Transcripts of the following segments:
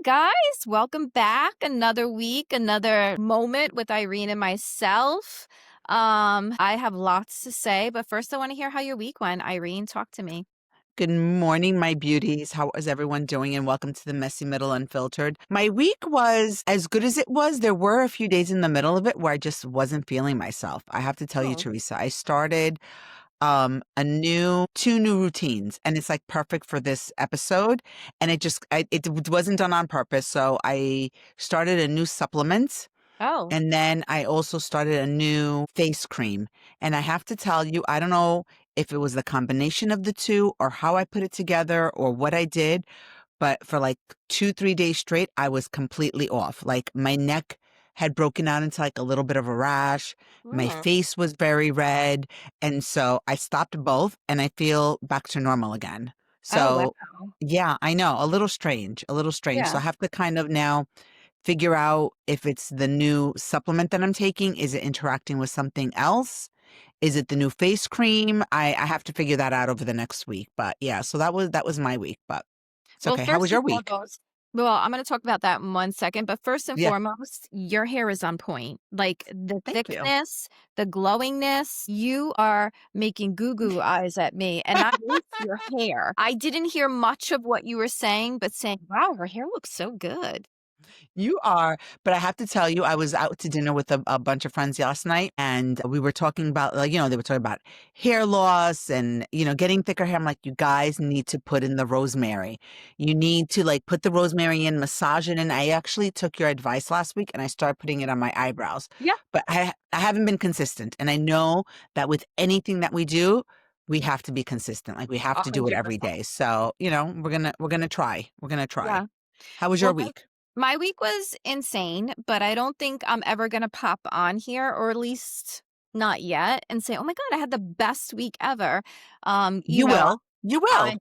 guys. Welcome back. Another week, another moment with Irene and myself. I have lots to say, but first I want to hear how your week went. Irene, talk to me. Good morning, my beauties. How is everyone doing? And welcome to the Messy Middle Unfiltered. My week was as good as it was. There were a few days in the middle of it where I just wasn't feeling myself. I have to tell you, Oh. Teresa, I started two new routines, and it's like perfect for this episode. And it wasn't done on purpose. So I started a new supplement. Oh. And then I also started a new face cream. And I have to tell you, I don't know if it was the combination of the two or how I put it together or what I did, but for like 2, 3 days straight, I was completely off. Like my neck had broken out into like a little bit of a rash. My Mm. face was very red. And so I stopped both and I feel back to normal again. Oh, wow. So yeah, I know, a little strange, a little strange. So Yeah. I have to kind of now figure out if it's the new supplement that I'm taking. Is it interacting with something else? Is it the new face cream? I have to figure that out over the next week. But yeah, so that was my week, but it's Well, okay. How was first and your week? foremost, well, I'm going to talk about that in 1 second, but first and Yeah, foremost, your hair is on point. Like the thank you. thickness, the glowingness, you are making goo goo eyes at me, and not least your hair. I didn't hear much of what you were saying, but saying, wow, her hair looks so good. You are, but I have to tell you, I was out to dinner with a bunch of friends last night, and we were talking about, like, they were talking about hair loss and, getting thicker hair. I'm like, you guys need to put in the rosemary. You need to like put the rosemary in, massage it. And I actually took your advice last week and I started putting it on my eyebrows, Yeah. but I haven't been consistent. And I know that with anything that we do, we have to be consistent. Like we have to do it every 100%. day. So, we're gonna try. We're gonna try. Yeah. How was your Well, week? my week was insane, but I don't think I'm ever gonna pop on here, or at least not yet, and say, "Oh my god, I had the best week ever." Um, you You know, will. You I will.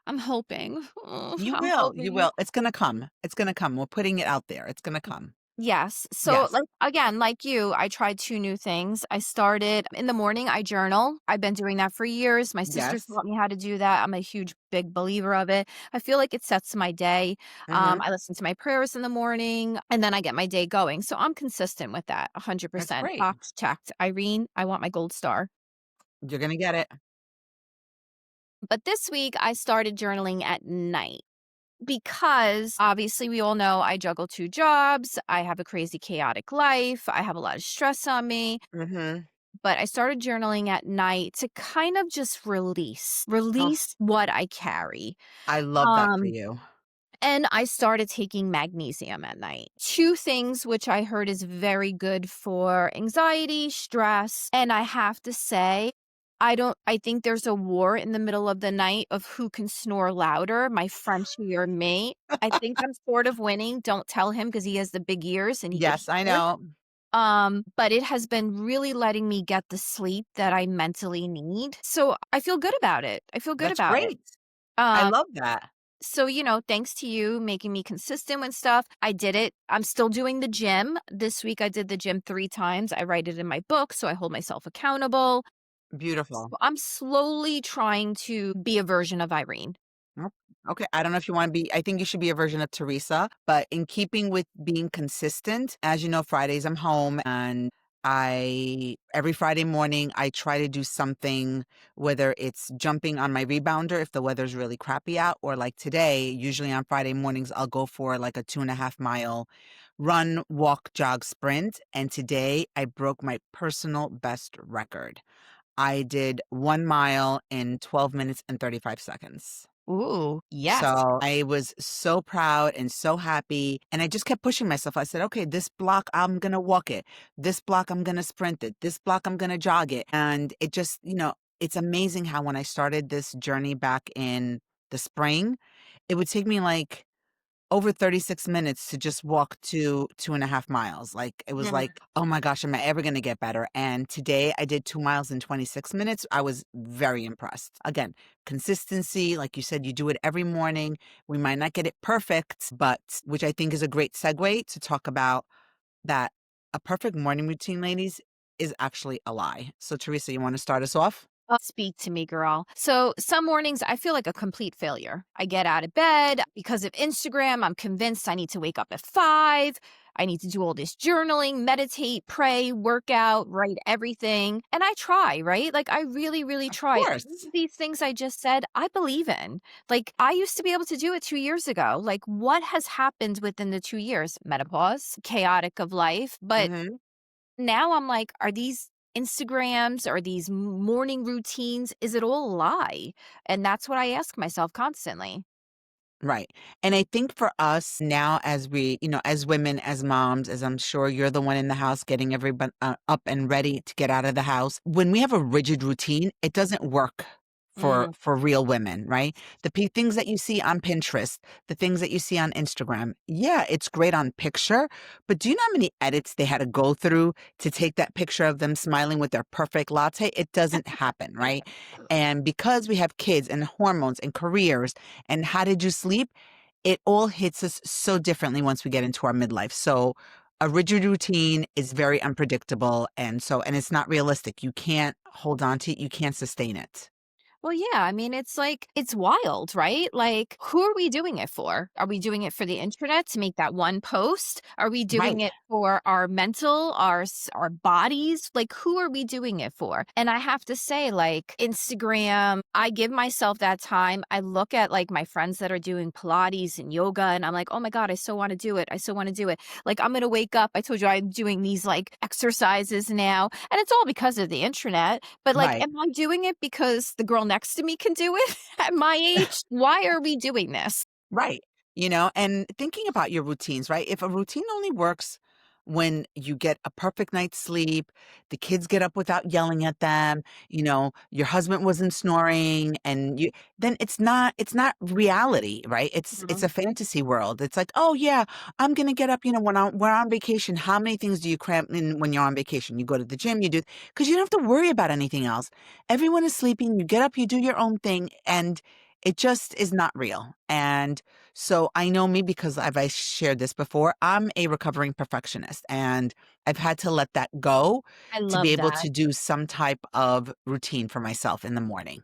I'm hoping. You I'm will. You hoping. will. It's gonna come. It's gonna come. We're putting it out there. It's gonna come. Yes. So, Yes. like, again, like you, I tried 2 new things. I started in the morning, I journal. I've been doing that for years. My sister Yes. taught me how to do that. I'm a huge, big believer of it. I feel like it sets my day. Mhm. I listen to my prayers in the morning, and then I get my day going. So I'm consistent with that, That's 100%. great. Box checked. Irene, I want my gold star. You're gonna get it. But this week, I started journaling at night. Because obviously we all know I juggle 2 jobs, I have a crazy chaotic life, I have a lot of stress on me, Mhm. but I started journaling at night to kind of just Oh, release what I carry. I love that for Um, you. and I started taking magnesium at night. 2 things which I heard is very good for anxiety, stress, and I have to say, I think there's a war in the middle of the night of who can snore louder, my Frenchie or me. I think I'm sort of winning. Don't tell him because he has the big ears and he could Yes, I hear. know. But it has been really letting me get the sleep that I mentally need. So I feel good about it. I feel good That's about it. great. I Um, love that. so, thanks to you making me consistent with stuff, I did it. I'm still doing the gym. This week I did the gym 3 times. I write it in my book, so I hold myself accountable. So Beautiful. I'm slowly trying to be a version of Irene. Yep. Okay, I don't know if you wanna be I think you should be a version of Teresa, but in keeping with being consistent, as you know, Fridays I'm home and I every Friday morning, I try to do something, whether it's jumping on my rebounder if the weather's really crappy out, or like today, usually on Friday mornings, I'll go for like a 2.5 mile run, walk, jog, sprint, and today I broke my personal best record. I did 1 mile in 12 minutes and 35 seconds. Ooh, yes. So I was so proud and so happy. And I just kept pushing myself. I said, okay, this block, I'm going to walk it. This block, I'm going to sprint it. This block, I'm going to jog it. And it just, it's amazing how when I started this journey back in the spring, it would take me like over 36 minutes to just walk 2.5 miles. Like it was Mhm. like, oh my gosh, am I ever going to get better? And today I did 2 miles in 26 minutes. I was very impressed. Again, consistency, like you said, you do it every morning. We might not get it perfect, but which I think is a great segue to talk about that a perfect morning routine, ladies, is actually a lie. So Teresa, you want to start us off? Speak to me, girl. So some mornings I feel like a complete failure. I get out of bed because of Instagram. I'm convinced I need to wake up at 5. I need to do all this journaling, meditate, pray, work out, write everything. And I try, right? Like I really, really Of try. course. These things I just said, I believe in. Like I used to be able to do it 2 years ago. Like what has happened within the 2 years? Menopause, chaotic of life. But Mhm. now I'm like, are these Instagrams, are these morning routines, is it all a lie? And that's what I ask myself constantly. Right. And I think for us now, as we, as women, as moms, as I'm sure you're the one in the house getting everybody up and ready to get out of the house, when we have a rigid routine, it doesn't work for Mm. real women, right? Things that you see on Pinterest, the things that you see on Instagram, yeah, it's great on picture, but do you know how many edits they had to go through to take that picture of them smiling with their perfect latte? It doesn't happen, right? And because we have kids and hormones and careers and how did you sleep? It all hits us so differently once we get into our midlife. So a rigid routine is very unpredictable and it's not realistic. You can't hold on to it, you can't sustain it. Well, yeah, I mean, it's like, it's wild, right? Like, who are we doing it for? Are we doing it for the internet to make that one post? Are we doing Right. it for our mental, our bodies? Like, who are we doing it for? And I have to say, like, Instagram, I give myself that time. I look at like my friends that are doing Pilates and yoga, and I'm like, oh my God, I so want to do it. I so want to do it. Like, I'm going to wake up. I told you I'm doing these like exercises now, and it's all because of the internet. But, like, Right. am I doing it because the girl next to me can do it at my age? Why are we doing this? Right. And thinking about your routines, right? If a routine only works when you get a perfect night's sleep, the kids get up without yelling at them, your husband wasn't snoring and then it's not reality, right? It's Mhm. a fantasy world. It's like, "Oh yeah, I'm going to get up, when we're on vacation. How many things do you cram in when you're on vacation? You go to the gym, you do because you don't have to worry about anything else. Everyone is sleeping, you get up, you do your own thing and it just is not real. And so I know me because I shared this before. I'm a recovering perfectionist and I've had to let that go I to be love able that. to do some type of routine for myself in the morning.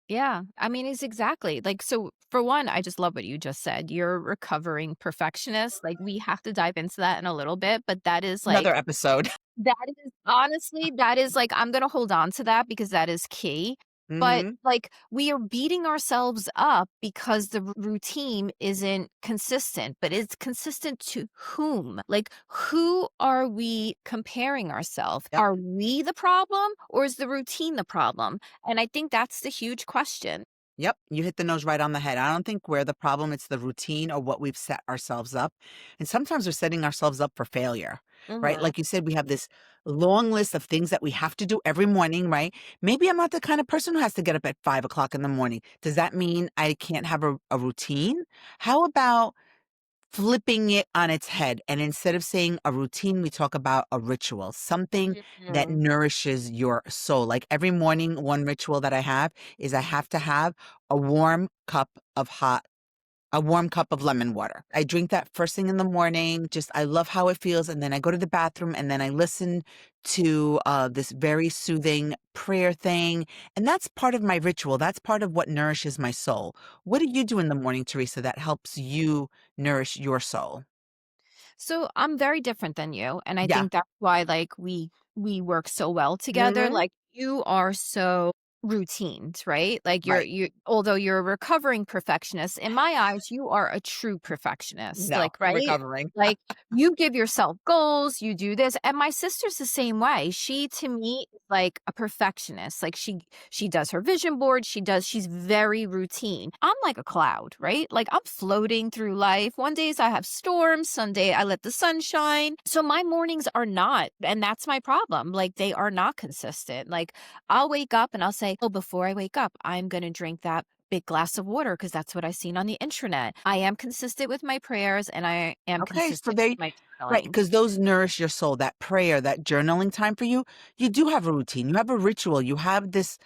Yeah, I mean, it's exactly like, so for one, I just love what you just said. You're a recovering perfectionist. Like, we have to dive into that in a little bit, but that is Another like, episode. that is honestly, that is like, I'm gonna hold on to that because that is key. But, Mhm. like, we are beating ourselves up because the routine isn't consistent, but it's consistent to whom? Like, who are we comparing ourselves? Yep. Are we the problem or is the routine the problem? And I think that's the huge question. Yep, you hit the nose right on the head. I don't think we're the problem, it's the routine or what we've set ourselves up. And sometimes we're setting ourselves up for failure, right? Mhm. Like you said, we have this long list of things that we have to do every morning, right? Maybe I'm not the kind of person who has to get up at 5 o'clock in the morning. Does that mean I can't have a routine? How about flipping it on its head? And instead of saying a routine, we talk about a ritual, something that Mhm. nourishes your soul. Like every morning, one ritual that I have is I have to have a warm cup of hot, a warm cup of lemon water. I drink that first thing in the morning. Just, I love how it feels. And then I go to the bathroom and then I listen to this very soothing prayer thing. And that's part of my ritual. That's part of what nourishes my soul. What do you do in the morning, Teresa, that helps you nourish your soul? So I'm very different than you, and I Yeah. think that's why like we work so well together. Hmm. Like you are so routines, right? Like Right. you although you're a recovering perfectionist, in my eyes you are a true perfectionist. No, Like, right? recovering. Like you give yourself goals, you do this. And my sister's the same way. She to me is like a perfectionist. Like she does her vision board, she's very routine. I'm like a cloud, right? Like I'm floating through life. One days I have storms, some day I let the sun shine. So my mornings are not, and that's my problem. Like they are not consistent. Like I'll wake up and I'll say, "Oh, before I wake up, I'm going to drink that big glass of water because that's what I've seen on the internet." I am consistent with my prayers and I am Okay, so consistent they with my right, journaling. because those nourish your soul, that prayer, that journaling time for you, you do have a routine, you have a ritual, you have this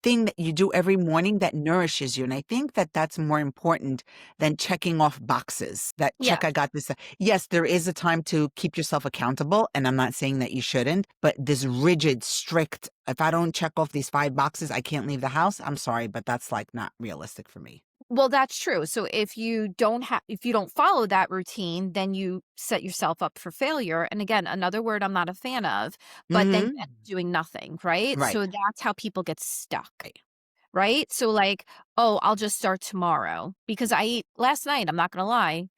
thing that you do every morning that nourishes you. And I think that that's more important than checking off boxes. That Yeah. check, I got this. Yes, there is a time to keep yourself accountable. And I'm not saying that you shouldn't, but this rigid, strict, if I don't check off these 5 boxes, I can't leave the house. I'm sorry, but that's like not realistic for me. Well, that's true. So if you don't follow that routine, then you set yourself up for failure. And again, another word I'm not a fan of, but then you Hmm. end up doing nothing, right? Right. So that's how people get stuck. Right. Right? So, like, "Oh, I'll just start tomorrow," because I ate last night, I'm not gonna lie,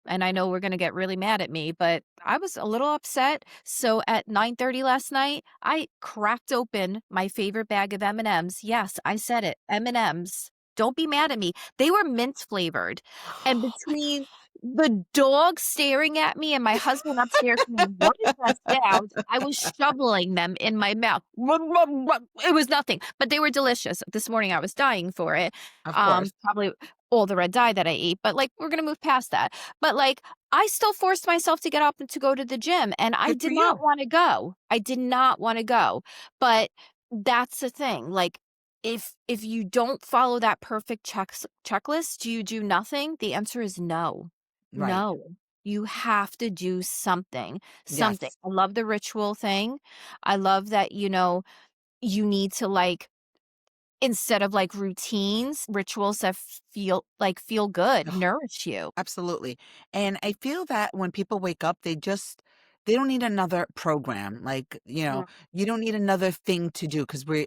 and I know we're gonna get really mad at me, but I was a little upset, so at 9:30 last night, I cracked open my favorite bag of M&Ms. Yes, I said it, M&Ms. Don't be mad at me. They were mint flavored, and between the dog staring at me and my husband upstairs saying, "What is that sound?" I was shoveling them in my mouth. It was nothing, but they were delicious. This morning, I was dying for it. Of course. Probably all the red dye that I ate, but, like, we're gonna move past that. But, like, I still forced myself to get up and to go to the gym, and I Good for did not you. wanna go. I did not wanna go, but that's the thing, like, if you don't follow that perfect checklist, do you do nothing? The answer is no. Right. No. You have to do something, something. Yes. I love the ritual thing. I love that, you need to, like, instead of, like, routines, rituals that feel good, nourish you. Absolutely. And I feel that when people wake up, they don't need another program. Like, Mm. you don't need another thing to do because we're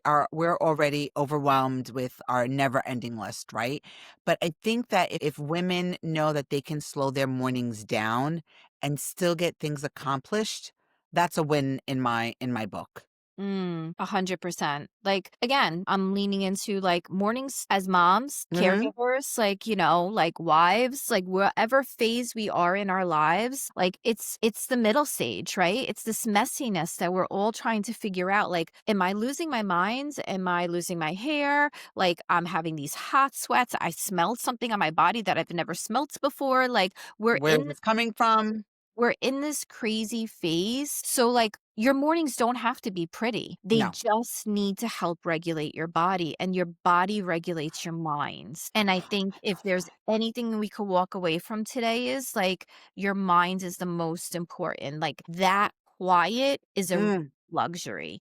already overwhelmed with our never-ending list, right? But I think that if women know that they can slow their mornings down and still get things accomplished, that's a win in my book. 100%. Like, again, I'm leaning into, like, mornings as moms, Mhm. caregivers, like, like, wives, like, wherever phase we are in our lives, like, it's the middle stage, right? It's this messiness that we're all trying to figure out, like, am I losing my mind? Am I losing my hair? Like, I'm having these hot sweats. I smelled something on my body that I've never smelt before. Like, we're Where is in this coming from? we're in this crazy phase. So, like, your mornings don't have to be pretty. They No. just need to help regulate your body, and your body regulates your minds. And I think I if love there's anything we could walk away from today is like your mind is the most important. Like that quiet is a that. luxury.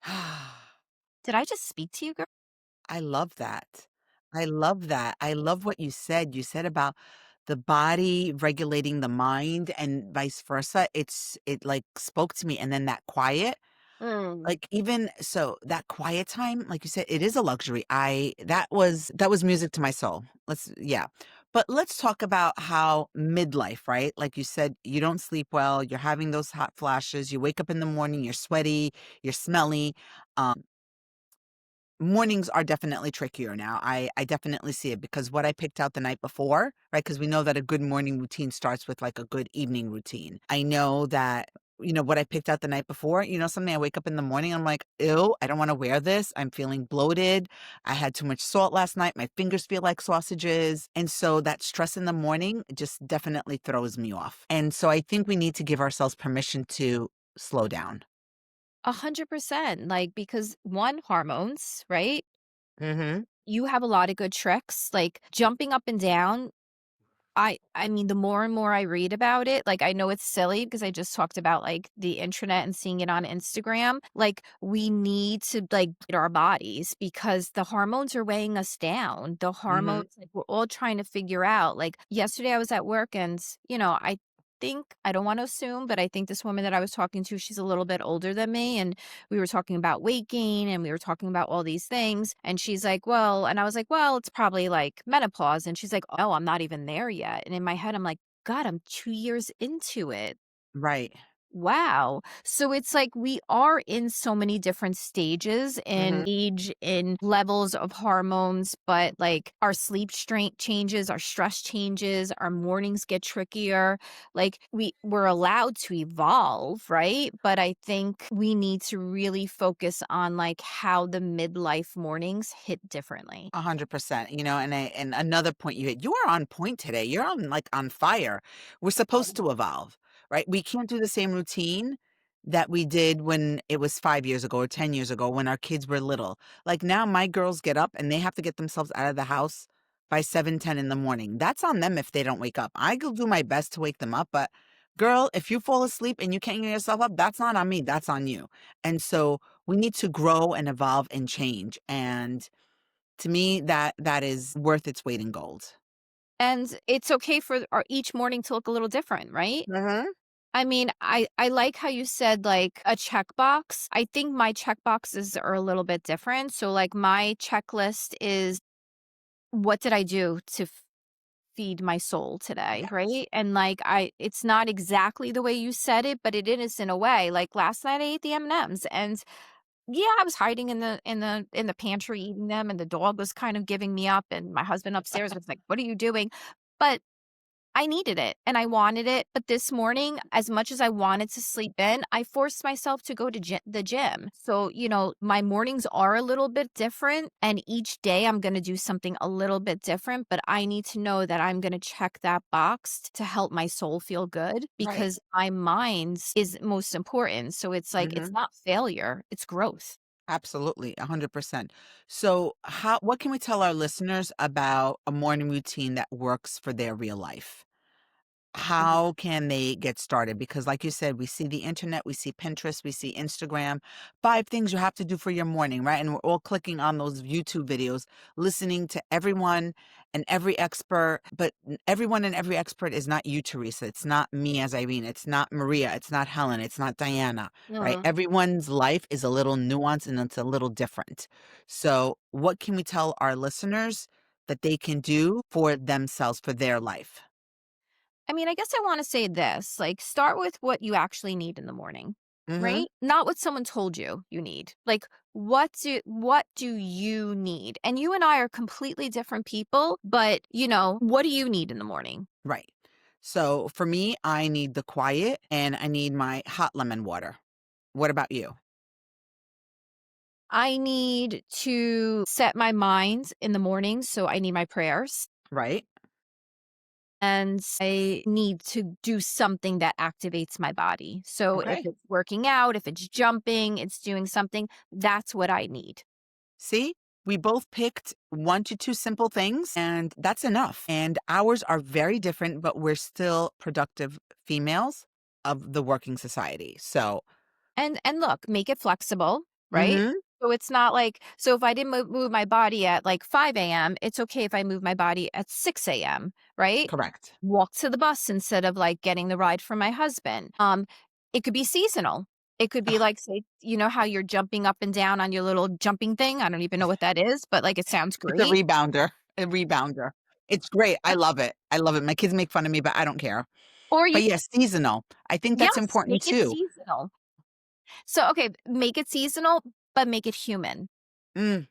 Mm. Did I just speak to you, girl? I love that. I love that. I love what you said. You said about the body regulating the mind and vice versa. It like spoke to me. And then that quiet, Mm. like even so that quiet time, like you said, it is a luxury. That was music to my soul. Yeah. But let's talk about how midlife, right? Like you said, you don't sleep well, you're having those hot flashes, you wake up in the morning, you're sweaty, you're smelly. Um, Mornings are definitely trickier now. I definitely see it because what I picked out the night before, right? Because we know that a good morning routine starts with like a good evening routine. I know that, what I picked out the night before, something I wake up in the morning, I'm like, ew, I don't want to wear this. I'm feeling bloated. I had too much salt last night. My fingers feel like sausages. And so that stress in the morning just definitely throws me off. And so I think we need to give ourselves permission to slow down. 100%. Like, because one, hormones, right? Mm-hmm. You have a lot of good tricks, like jumping up and down. I mean, the more and more I read about it, like, I know it's silly because I just talked about, like, the internet and seeing it on Instagram. Like, we need to, like, get our bodies because the hormones are weighing us down. The Mm-hmm. hormones, like, we're all trying to figure out. Like, yesterday I was at work and, I don't want to assume, but I think this woman that I was talking to, she's a little bit older than me. And we were talking about weight gain and we were talking about all these things. And she's like, well, and I was like, well, it's probably like menopause. And she's like, oh, I'm not even there yet. And in my head, I'm like, God, I'm 2 years into it. Right. Wow. So it's like we are in so many different stages Mm-hmm. in age, in levels of hormones, but like our sleep strength changes, our stress changes, our mornings get trickier. Like we're allowed to evolve, right? But I think we need to really focus on like how the midlife mornings hit differently. 100%. And another point you hit, you are on point today. You're on fire. We're supposed to evolve, right? We can't do the same routine that we did when it was 5 years ago or 10 years ago when our kids were little. Like, now my girls get up and they have to get themselves out of the house by 7, 10 in the morning. That's on them if they don't wake up. I will do my best to wake them up, but girl, if you fall asleep and you can't get yourself up, that's not on me, that's on you. And so we need to grow and evolve and change. And to me, that is worth its weight in gold. And it's okay for our each morning to look a little different, right? Mhm. I mean, I like how you said, like, a checkbox. I think my checkboxes are a little bit different. So, like, my checklist is, what did I do to feed my soul today, Yes. right? And, like, I it's not exactly the way you said it, but it is in a way. Like, last night I ate the M&Ms, and yeah, I was hiding in the pantry eating them, and the dog was kind of giving me up, and my husband upstairs was like, "What are you doing?" But I needed it and I wanted it, but this morning, as much as I wanted to sleep in, I forced myself to go to the gym. So, my mornings are a little bit different, and each day I'm going to do something a little bit different, but I need to know that I'm going to check that box to help my soul feel good, Right. because my mind is most important. So it's like, it's Mhm. not failure, it's growth. Absolutely, 100%. So, what can we tell our listeners about a morning routine that works for their real life? How can they get started? Because like you said, we see the internet, we see Pinterest, we see Instagram, 5 things you have to do for your morning, right? And we're all clicking on those YouTube videos, listening to everyone and every expert, but everyone and every expert is not you, Teresa. It's not me as Irene. It's not Maria. It's not Helen. It's not Diana, right? Mhm. Everyone's life is a little nuanced and it's a little different. So, what can we tell our listeners that they can do for themselves, for their life? I mean, I guess I wanna say this, like, start with what you actually need in the morning, Mhm. right? Not what someone told you need. Like, what do you need? And you and I are completely different people, but, what do you need in the morning? Right. So for me, I need the quiet and I need my hot lemon water. What about you? I need to set my mind in the morning, so I need my prayers, Right? and I need to do something that activates my body. So if Okay. it's working out, if it's jumping, it's doing something, that's what I need. See, we both picked 1 to 2 simple things, and that's enough. And ours are very different, but we're still productive females of the working society. So, And look, make it flexible, right? hmm, So it's not like, so if I didn't move my body at like 5 AM, it's okay if I move my body at 6 AM, right? correct. Walk to the bus instead of like getting the ride from my husband. It could be seasonal. It could be Ah, like, say, how you're jumping up and down on your little jumping thing. I don't even know what that is, but like it sounds it's a great. rebounder, a rebounder. It's great. I love it. I love it. My kids make fun of me, but I don't care. Or you, But yes, seasonal. I think that's yes, important make it too. seasonal. So, okay, make it seasonal, but make it human. Mm,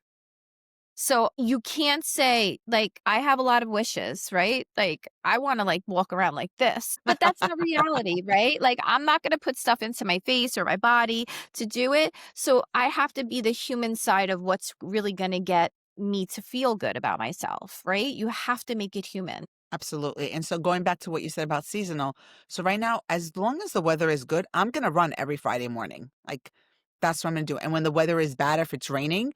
So you can't say, like, I have a lot of wishes, right? Like, I wanna, like, walk around like this, but that's not reality, right? Like, I'm not gonna put stuff into my face or my body to do it, so I have to be the human side of what's really gonna get me to feel good about myself, right? You have to make it human. absolutely. And so going back to what you said about seasonal, so right now, as long as the weather is good, I'm gonna run every Friday morning. Like that's what I'm gonna do. And when the weather is bad, if it's raining,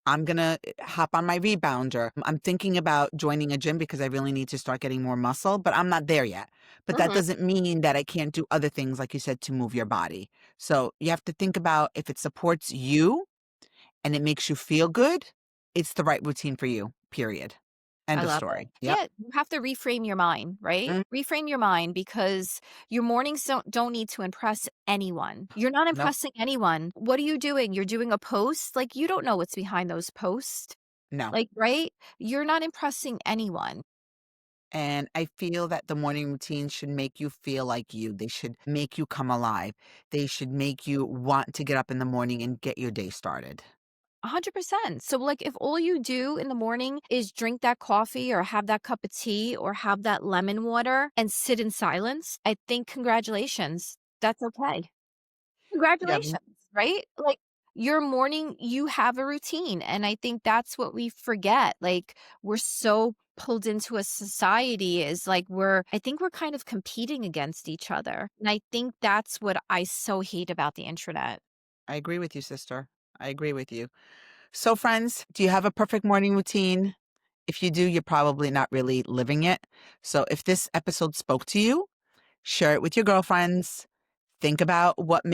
I'm gonna hop on my rebounder. I'm thinking about joining a gym because I really need to start getting more muscle, but I'm not there yet. But that Mhm. doesn't mean that I can't do other things, like you said, to move your body. So you have to think about if it supports you and it makes you feel good, it's the right routine for you, period. I End of love it. story. Yep. Yeah, you have to reframe your mind, right? Mm, Reframe your mind, because your mornings don't need to impress anyone. You're not nope. impressing anyone. What are you doing? You're doing a post? Like, you don't know what's behind those posts. No. Like, right? You're not impressing anyone. And I feel that the morning routine should make you feel like you. They should make you come alive. They should make you want to get up in the morning and get your day started. 100%. So, like, if all you do in the morning is drink that coffee or have that cup of tea or have that lemon water and sit in silence, I think congratulations. That's okay. Yeah. Congratulations, right? Like, your morning, you have a routine, and I think that's what we forget. Like, we're so pulled into a society is like I think we're kind of competing against each other. And I think that's what I so hate about the internet. I agree with you, sister. I agree with you. So, friends, do you have a perfect morning routine? If you do, you're probably not really living it. So, if this episode spoke to you, share it with your girlfriends. Think about what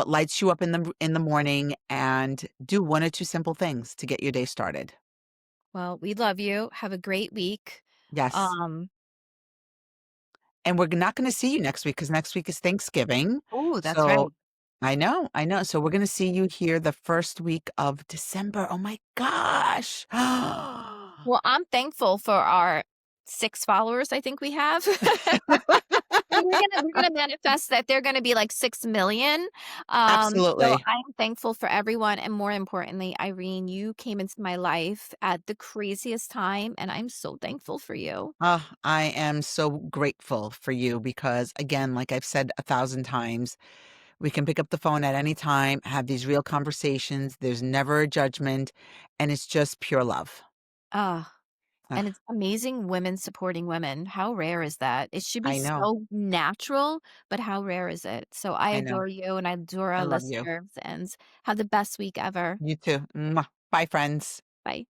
lights you up in the morning and do one or two simple things to get your day started. Well, we love you. Have a great week. Yes. Um, And we're not going to see you next week because next week is Thanksgiving. oh, that's right. So I know, I know. So we're going to see you here the first week of December. Oh my gosh. Well, I'm thankful for our 6 followers I think we have. And we're gonna manifest that they're gonna be like 6,000,000. So Absolutely. I am thankful for everyone, and more importantly, Irene, you came into my life at the craziest time, and I'm so thankful for you. I am so grateful for you because, again, like I've said 1,000 times, we can pick up the phone at any time, have these real conversations. There's never a judgment, and it's just pure love. Ah, and Ah, it's amazing women supporting women. How rare is that? It should be I know. so natural, but how rare is it? So I I know. adore you, and I adore I our love you. listeners, and have the best week ever. You too. Mwah. Bye, friends. Bye.